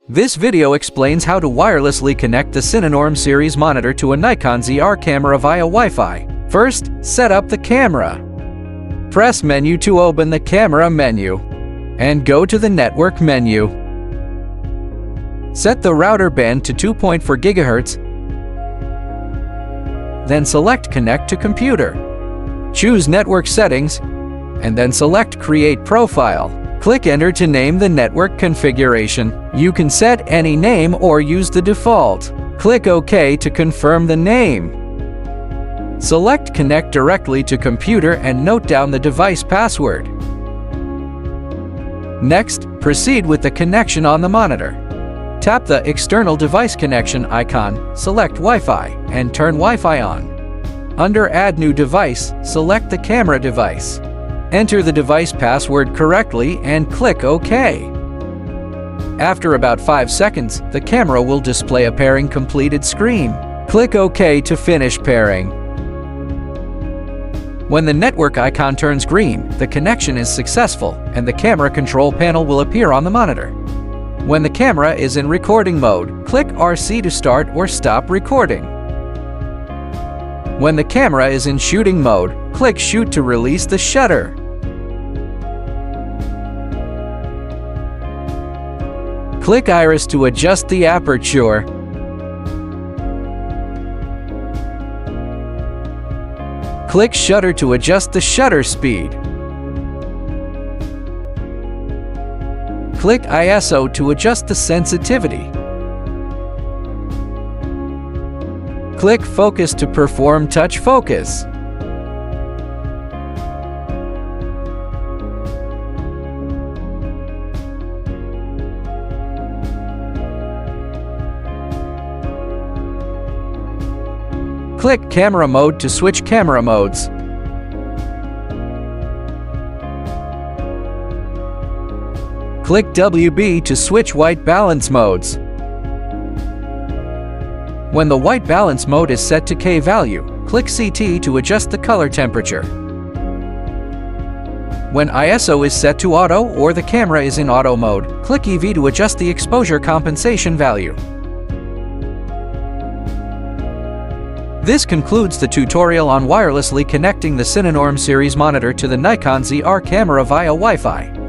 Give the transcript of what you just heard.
This video explains how to wirelessly connect the CINENORM series monitor to a Nikon ZR camera via Wi-Fi. First, set up the camera. Press Menu to open the camera menu, and go to the Network menu. Set the router band to 2.4 GHz, then select Connect to Computer. Choose Network Settings, and then select Create Profile. Click Enter to name the network configuration. You can set any name or use the default. Click OK to confirm the name. Select Connect directly to computer and note down the device password. Next, proceed with the connection on the monitor. Tap the External Device Connection icon, select Wi-Fi, and turn Wi-Fi on. Under Add New Device, select the camera device. Enter the device password correctly and click OK. After about 5 seconds, the camera will display a pairing completed screen. Click OK to finish pairing. When the network icon turns green, the connection is successful and the camera control panel will appear on the monitor. When the camera is in recording mode, click RC to start or stop recording. When the camera is in shooting mode, click Shoot to release the shutter. Click Iris to adjust the aperture. Click Shutter to adjust the shutter speed. Click ISO to adjust the sensitivity. Click Focus to perform touch focus. Click Camera Mode to switch camera modes. Click WB to switch white balance modes. When the white balance mode is set to K value, click CT to adjust the color temperature. When ISO is set to auto or the camera is in auto mode, click EV to adjust the exposure compensation value. This concludes the tutorial on wirelessly connecting the CINENORM series monitor to the Nikon ZR camera via Wi-Fi.